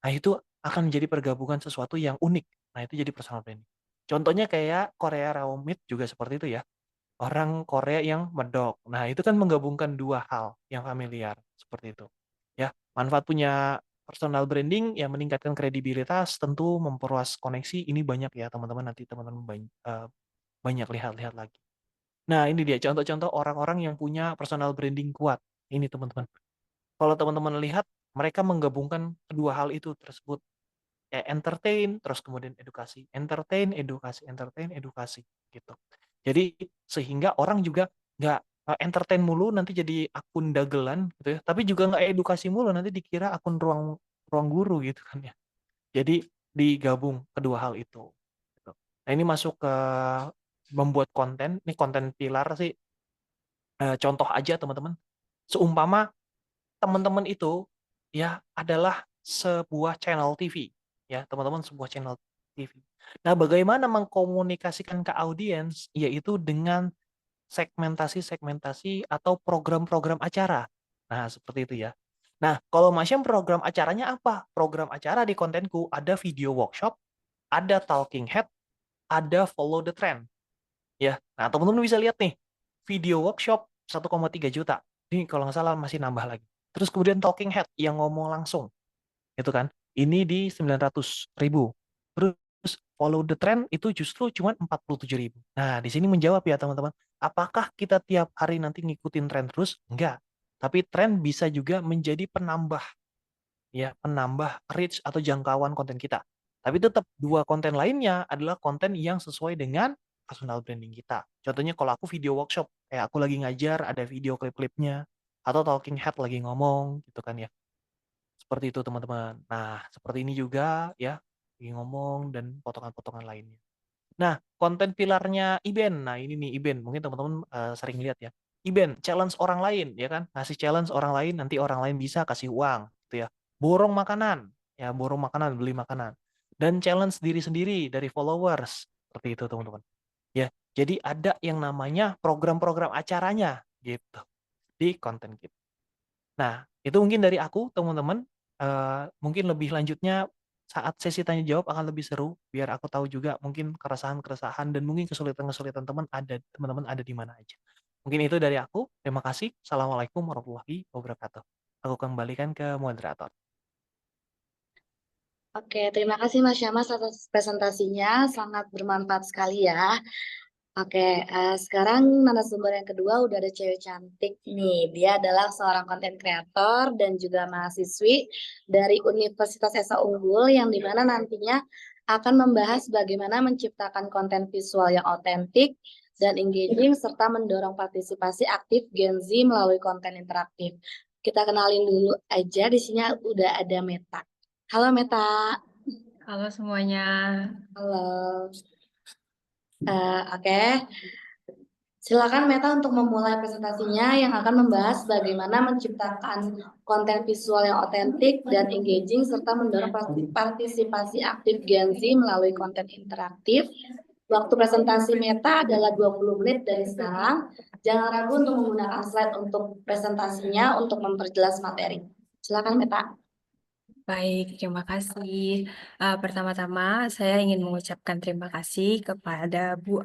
nah itu akan menjadi pergabungan sesuatu yang unik. Nah, itu jadi personal branding. Contohnya kayak Korea Raw Meat juga seperti itu ya. Orang Korea yang medok. Nah, itu kan menggabungkan dua hal yang familiar seperti itu. Ya, manfaat punya personal branding yang meningkatkan kredibilitas, tentu memperluas koneksi. Ini banyak ya, teman-teman. Nanti teman-teman banyak lihat-lihat lagi. Nah, ini dia contoh-contoh orang-orang yang punya personal branding kuat. Ini teman-teman. Kalau teman-teman lihat, mereka menggabungkan kedua hal itu tersebut. Kayak entertain, terus kemudian edukasi. Entertain, edukasi, entertain, edukasi. Gitu. Jadi sehingga orang juga nggak entertain mulu nanti jadi akun dagelan gitu ya. Tapi juga nggak edukasi mulu nanti dikira akun ruang guru gitu kan ya. Jadi digabung kedua hal itu. Gitu. Nah ini masuk ke membuat konten. Ini konten pilar sih. Contoh aja teman-teman. Seumpama teman-teman itu ya adalah sebuah channel TV ya teman-teman sebuah channel TV. Nah bagaimana mengkomunikasikan ke audiens yaitu dengan segmentasi atau program-program acara. Nah seperti itu ya. Nah kalau macam program acaranya apa? Program acara di kontenku ada video workshop, ada talking head, ada follow the trend. Ya, nah teman-teman bisa lihat nih video workshop 1,3 juta. Ini kalau nggak salah masih nambah lagi. Terus kemudian talking head yang ngomong langsung, itu kan? Ini di 900.000. Terus follow the trend itu justru cuma 47.000. Nah, di sini menjawab ya teman-teman. Apakah kita tiap hari nanti ngikutin tren terus? Enggak. Tapi tren bisa juga menjadi penambah reach atau jangkauan konten kita. Tapi tetap dua konten lainnya adalah konten yang sesuai dengan personal branding kita. Contohnya kalau aku video workshop, kayak aku lagi ngajar ada video klip-klipnya, atau talking head lagi ngomong gitu kan ya. Seperti itu teman-teman. Nah, seperti ini juga ya, lagi ngomong dan potongan-potongan lainnya. Nah, konten pilarnya Iben. Nah, ini nih Iben. Mungkin teman-teman sering lihat ya. Iben, challenge orang lain, ya kan? Ngasih challenge orang lain, nanti orang lain bisa kasih uang, gitu ya. Borong makanan, ya borong makanan, beli makanan. Dan challenge diri sendiri dari followers, seperti itu teman-teman. Ya, jadi ada yang namanya program-program acaranya, gitu, di konten kita. Nah, itu mungkin dari aku, teman-teman. Mungkin lebih lanjutnya saat sesi tanya jawab akan lebih seru, biar aku tahu juga mungkin keresahan-keresahan dan mungkin kesulitan-kesulitan teman-teman ada di mana aja. Mungkin itu dari aku. Terima kasih. Assalamualaikum warahmatullahi wabarakatuh. Aku kembalikan ke moderator. Oke, terima kasih Mas Syamas atas presentasinya, sangat bermanfaat sekali ya. Oke, sekarang narasumber yang kedua udah ada cewek cantik nih. Dia adalah seorang konten kreator dan juga mahasiswi dari Universitas Esa Unggul yang dimana nantinya akan membahas bagaimana menciptakan konten visual yang otentik dan engaging serta mendorong partisipasi aktif Gen Z melalui konten interaktif. Kita kenalin dulu aja, di sini udah ada Meta. Halo Meta. Halo semuanya. Halo. Oke. Silakan Meta untuk memulai presentasinya yang akan membahas bagaimana menciptakan konten visual yang otentik dan engaging serta mendorong partisipasi aktif Gen Z melalui konten interaktif. Waktu presentasi Meta adalah 20 menit dari sekarang. Jangan ragu untuk menggunakan slide untuk presentasinya untuk memperjelas materi. Silakan Meta. Baik, terima kasih. Pertama-tama saya ingin mengucapkan terima kasih kepada Bu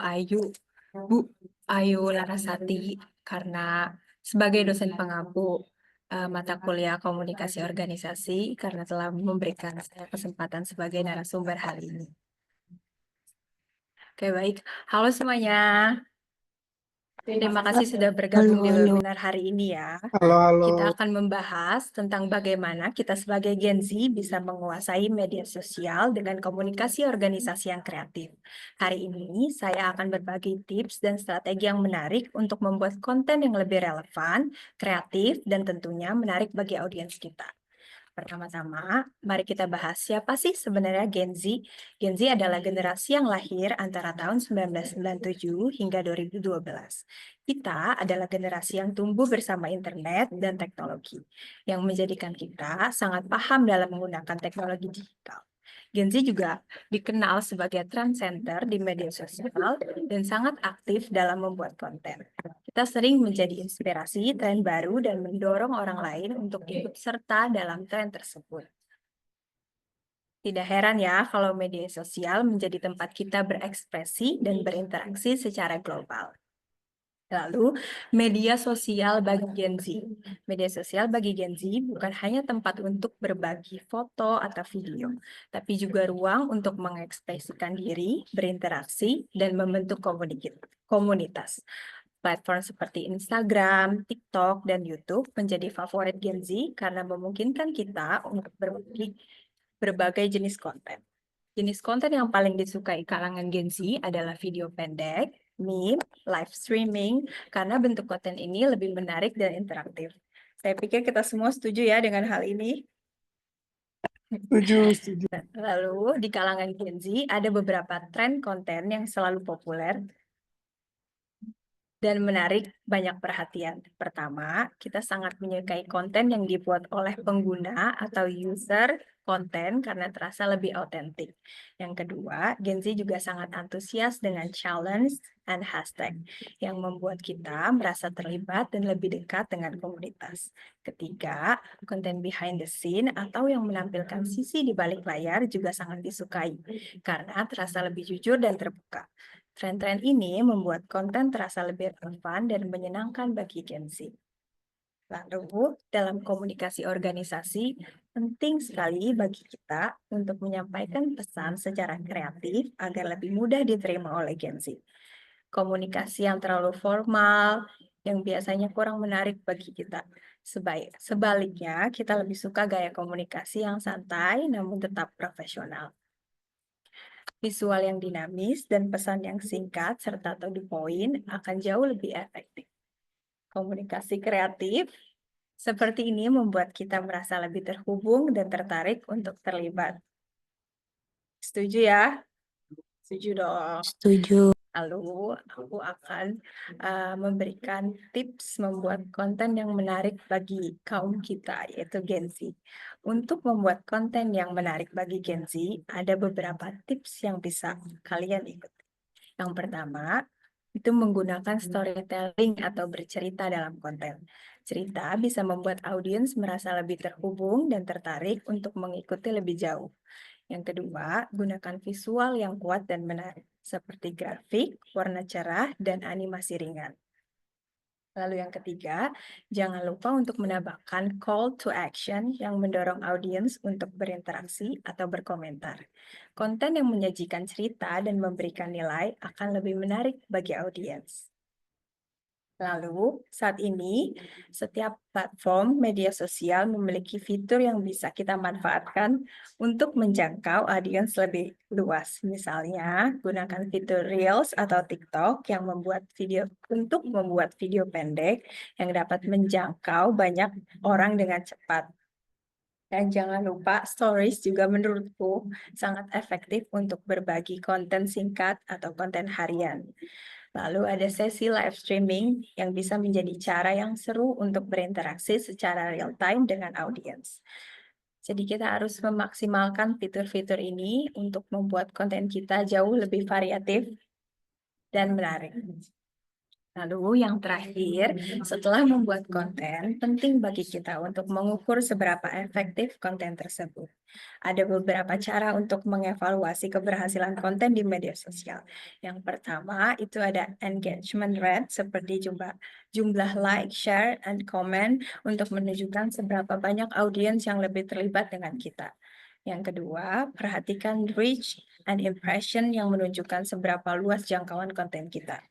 Ayu Larasati karena sebagai dosen pengampu mata kuliah komunikasi organisasi karena telah memberikan saya kesempatan sebagai narasumber hari ini. Oke, baik. Halo semuanya. Terima kasih sudah bergabung di webinar hari ini ya. Kita akan membahas tentang bagaimana kita sebagai Gen Z bisa menguasai media sosial dengan komunikasi organisasi yang kreatif. Hari ini saya akan berbagi tips dan strategi yang menarik untuk membuat konten yang lebih relevan, kreatif, dan tentunya menarik bagi audiens kita. Pertama-tama, mari kita bahas siapa sih sebenarnya Gen Z. Gen Z adalah generasi yang lahir antara tahun 1997 hingga 2012. Kita adalah generasi yang tumbuh bersama internet dan teknologi, yang menjadikan kita sangat paham dalam menggunakan teknologi digital. Gen Z juga dikenal sebagai trendsetter di media sosial dan sangat aktif dalam membuat konten. Kita sering menjadi inspirasi tren baru dan mendorong orang lain untuk ikut serta dalam tren tersebut. Tidak heran ya kalau media sosial menjadi tempat kita berekspresi dan berinteraksi secara global. Lalu, media sosial bagi Gen Z. Media sosial bagi Gen Z bukan hanya tempat untuk berbagi foto atau video, tapi juga ruang untuk mengekspresikan diri, berinteraksi, dan membentuk komunitas. Platform seperti Instagram, TikTok, dan YouTube menjadi favorit Gen Z karena memungkinkan kita untuk berbagi berbagai jenis konten. Jenis konten yang paling disukai kalangan Gen Z adalah video pendek, meme, live streaming, karena bentuk konten ini lebih menarik dan interaktif. Saya pikir kita semua setuju ya dengan hal ini. Setuju. Lalu di kalangan Gen Z ada beberapa tren konten yang selalu populer dan menarik banyak perhatian. Pertama, kita sangat menyukai konten yang dibuat oleh pengguna atau user konten karena terasa lebih otentik. Yang kedua, Gen Z juga sangat antusias dengan challenge and hashtag yang membuat kita merasa terlibat dan lebih dekat dengan komunitas. Ketiga, konten behind the scene atau yang menampilkan sisi di balik layar juga sangat disukai karena terasa lebih jujur dan terbuka. Tren-tren ini membuat konten terasa lebih relevan dan menyenangkan bagi Gen Z. Lalu, dalam komunikasi organisasi, penting sekali bagi kita untuk menyampaikan pesan secara kreatif agar lebih mudah diterima oleh Gen Z. Komunikasi yang terlalu formal, yang biasanya kurang menarik bagi kita. Sebaliknya, kita lebih suka gaya komunikasi yang santai namun tetap profesional. Visual yang dinamis dan pesan yang singkat serta to the point akan jauh lebih efektif. Komunikasi kreatif seperti ini membuat kita merasa lebih terhubung dan tertarik untuk terlibat. Setuju ya? Setuju dong. Setuju. Lalu aku akan memberikan tips membuat konten yang menarik bagi kaum kita, yaitu Gen Z. Untuk membuat konten yang menarik bagi Gen Z, ada beberapa tips yang bisa kalian ikuti. Yang pertama, itu menggunakan storytelling atau bercerita dalam konten. Cerita bisa membuat audiens merasa lebih terhubung dan tertarik untuk mengikuti lebih jauh. Yang kedua, gunakan visual yang kuat dan menarik, seperti grafik, warna cerah, dan animasi ringan. Lalu yang ketiga, jangan lupa untuk menambahkan call to action yang mendorong audiens untuk berinteraksi atau berkomentar. Konten yang menyajikan cerita dan memberikan nilai akan lebih menarik bagi audiens. Lalu, saat ini, setiap platform media sosial memiliki fitur yang bisa kita manfaatkan untuk menjangkau audiens lebih luas. Misalnya, gunakan fitur Reels atau TikTok yang membuat video pendek yang dapat menjangkau banyak orang dengan cepat. Dan jangan lupa, Stories juga menurutku sangat efektif untuk berbagi konten singkat atau konten harian. Lalu ada sesi live streaming yang bisa menjadi cara yang seru untuk berinteraksi secara real time dengan audiens. Jadi kita harus memaksimalkan fitur-fitur ini untuk membuat konten kita jauh lebih variatif dan menarik. Lalu yang terakhir, setelah membuat konten, penting bagi kita untuk mengukur seberapa efektif konten tersebut. Ada beberapa cara untuk mengevaluasi keberhasilan konten di media sosial. Yang pertama, itu ada engagement rate, seperti jumlah like, share, and comment untuk menunjukkan seberapa banyak audiens yang lebih terlibat dengan kita. Yang kedua, perhatikan reach and impression yang menunjukkan seberapa luas jangkauan konten kita.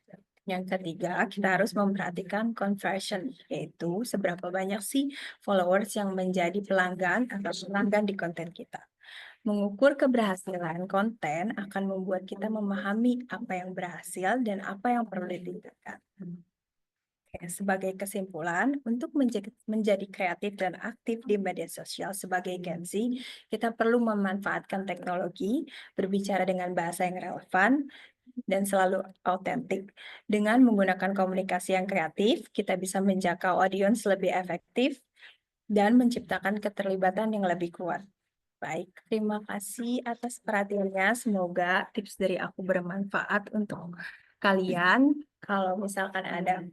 Yang ketiga, kita harus memperhatikan conversion, yaitu seberapa banyak sih followers yang menjadi pelanggan atau pelanggan di konten kita. Mengukur keberhasilan konten akan membuat kita memahami apa yang berhasil dan apa yang perlu ditingkatkan. Sebagai kesimpulan, untuk menjadi kreatif dan aktif di media sosial sebagai Gen Z, kita perlu memanfaatkan teknologi, berbicara dengan bahasa yang relevan, dan selalu autentik. Dengan menggunakan komunikasi yang kreatif, kita bisa menjangkau audiens lebih efektif dan menciptakan keterlibatan yang lebih kuat. Baik, terima kasih atas perhatiannya. Semoga tips dari aku bermanfaat untuk kalian. Kalau misalkan ada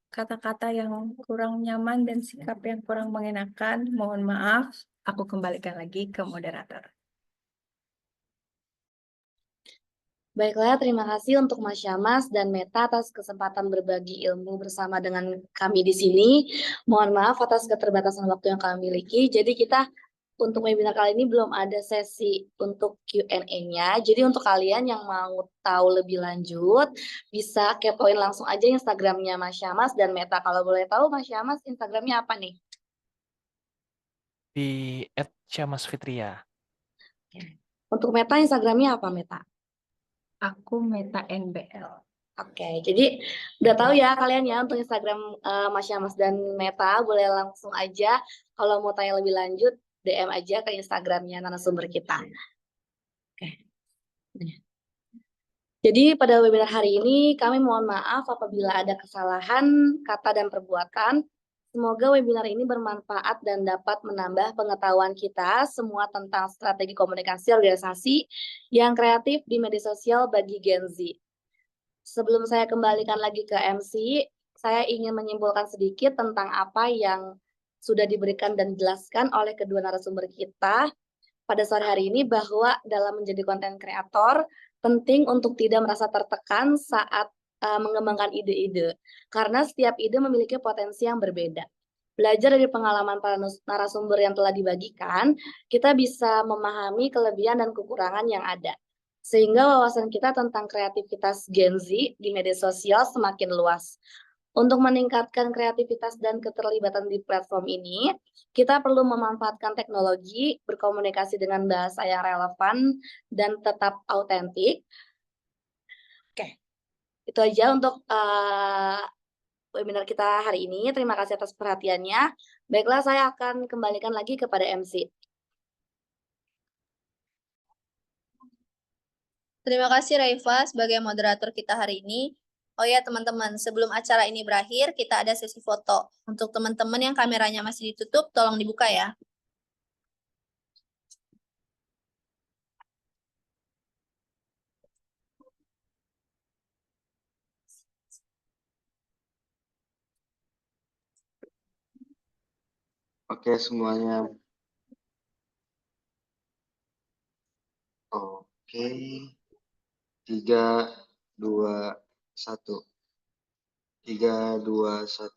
kata-kata yang kurang nyaman dan sikap yang kurang mengenakan, mohon maaf. Aku kembalikan lagi ke moderator. Baiklah, terima kasih untuk Mas Syamas dan Meta atas kesempatan berbagi ilmu bersama dengan kami di sini. Mohon maaf atas keterbatasan waktu yang kami miliki. Jadi kita untuk webinar kali ini belum ada sesi untuk Q&A-nya. Jadi untuk kalian yang mau tahu lebih lanjut, bisa kepoin langsung aja Instagramnya Mas Syamas dan Meta. Kalau boleh tahu Mas Syamas Instagramnya apa nih? Di @syamasfitria. Untuk Meta Instagramnya apa Meta? Aku Meta NBL. Oke, jadi udah tahu ya kalian ya untuk Instagram Mas Syamas dan Meta, boleh langsung aja kalau mau tanya lebih lanjut DM aja ke Instagramnya narasumber kita. Oke. Jadi pada webinar hari ini kami mohon maaf apabila ada kesalahan kata dan perbuatan. Semoga webinar ini bermanfaat dan dapat menambah pengetahuan kita semua tentang strategi komunikasi organisasi yang kreatif di media sosial bagi Gen Z. Sebelum saya kembalikan lagi ke MC, saya ingin menyimpulkan sedikit tentang apa yang sudah diberikan dan dijelaskan oleh kedua narasumber kita pada sore hari ini, bahwa dalam menjadi konten kreator, penting untuk tidak merasa tertekan saat mengembangkan ide-ide, karena setiap ide memiliki potensi yang berbeda. Belajar dari pengalaman para narasumber yang telah dibagikan, kita bisa memahami kelebihan dan kekurangan yang ada. Sehingga wawasan kita tentang kreativitas Gen Z di media sosial semakin luas. Untuk meningkatkan kreativitas dan keterlibatan di platform ini, kita perlu memanfaatkan teknologi, berkomunikasi dengan bahasa yang relevan dan tetap autentik. Oke, itu aja untuk webinar kita hari ini. Terima kasih atas perhatiannya. Baiklah, saya akan kembalikan lagi kepada MC. Terima kasih Raifa sebagai moderator kita hari ini. Oh ya teman-teman, sebelum acara ini berakhir, kita ada sesi foto. Untuk teman-teman yang kameranya masih ditutup, tolong dibuka ya. Oke semuanya. Oke. 3, 2, 1. 3, 2, 1.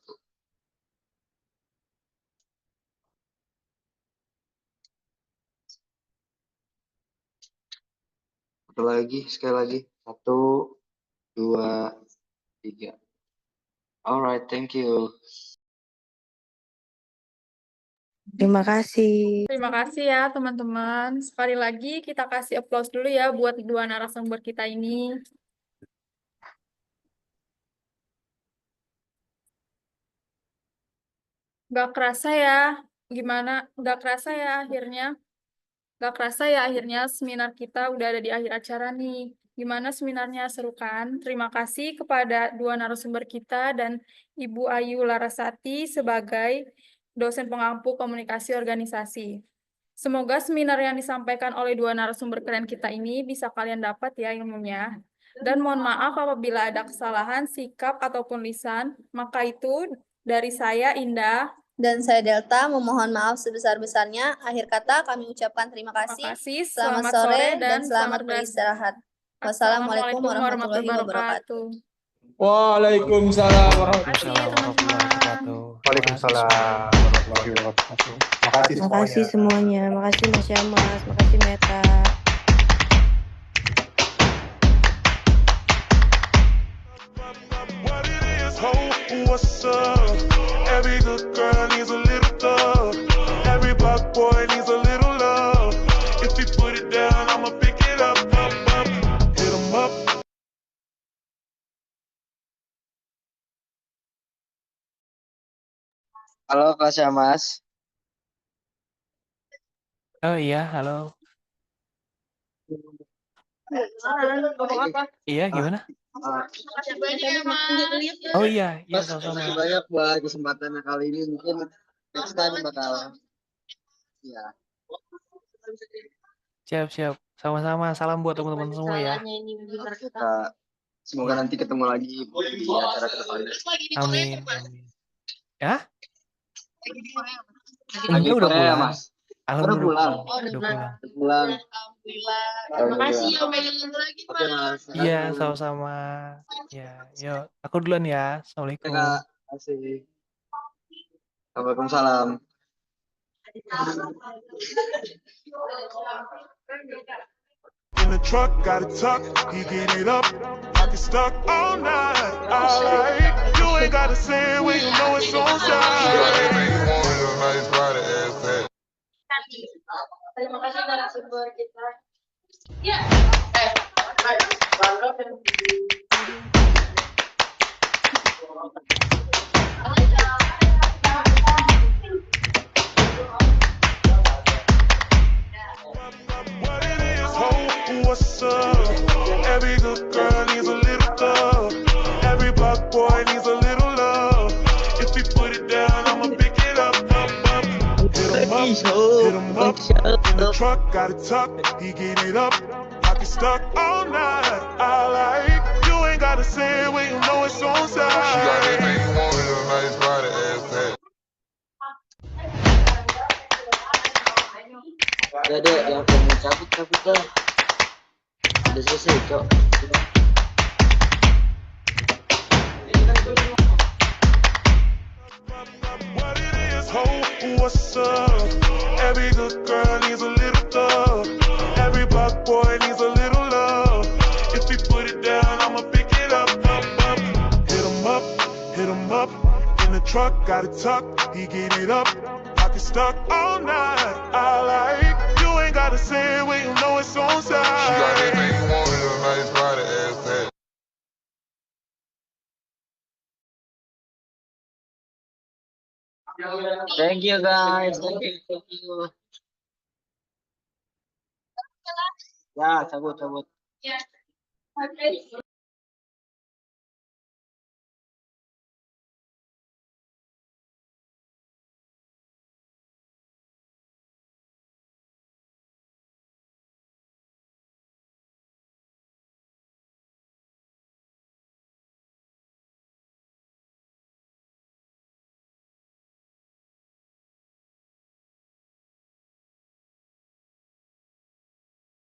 Satu lagi, sekali lagi. 1, 2, 3. Alright, thank you. Terima kasih. Terima kasih ya teman-teman. Sekali lagi kita kasih applause dulu ya buat dua narasumber kita ini. Gak kerasa ya, gimana? Gak kerasa ya akhirnya seminar kita udah ada di akhir acara nih. Gimana seminarnya, seru kan? Terima kasih kepada dua narasumber kita dan Ibu Ayu Larasati sebagai dosen pengampu komunikasi organisasi. Semoga seminar yang disampaikan oleh dua narasumber keren kita ini bisa kalian dapat ya ilmunya. Dan mohon maaf apabila ada kesalahan sikap ataupun lisan. Maka itu dari saya Indah dan saya Delta memohon maaf sebesar-besarnya. Akhir kata kami ucapkan terima kasih. Selamat sore dan selamat beristirahat. Wassalamualaikum warahmatullahi wabarakatuh. Waalaikumsalam warahmatullahi wabarakatuh. Waalaikumsalam warahmatullahi wabarakatuh. Terima kasih semuanya. Makasih Mas Yamas, makasih Meta. What's up? Every good girl needs a little thug. Every black boy needs a little love. If you put it down, I'ma pick it up, up. Hit 'em up. Halo Kak Syamas. Oh iya, halo. Iya, gimana? Oh iya, iya Mas, sama-sama. makasih banyak buat kesempatannya kali ini. Mungkin next time bakal. Ya. Siap. Sama-sama. Salam buat teman-teman semua ya. Semoga nanti ketemu lagi di acara ke depan. Amin. Ya? Lagi udah Korea, pulang. Mas. Alhamdulillah. Udah pulang. Alhamdulillah. Terima kasih ya megang lagi Oke, Mas. Iya, sama-sama. Ya, yuk. Aku duluan ya. Assalamualaikum. Terima kasih. Waalaikumsalam. In the truck, got it tucked, he get it up. I get stuck all night. Alright, you ain't gotta say it when you know it's on She got everything side. you want in a nice body ass fat. Terima kasih narasumber kita. What it is, ho, what's up? Every good girl needs a little thug. Every black boy needs a little love. If you put it down, I'ma pick it up, up. Hit 'em up. In the truck, got it tucked, he get it up. I get stuck all night. I like, you ain't gotta say it when you know it's on She got side. everything you want in a nice body ass fat. Udah deh, yang mau cabut dah. Udah selesai, Cok. What it is, what's up? Every good girl needs a little thug. Every black boy needs a little love. If he put it down, I'ma pick it up, up, up. Hit him up. In the truck, got it tucked. He get it up. Pocket stuck all night. I like you ain't gotta say it when you know it's on She got everything side. you want in a nice body, ass fat. Thank you guys. Thank you. Ya, cabut.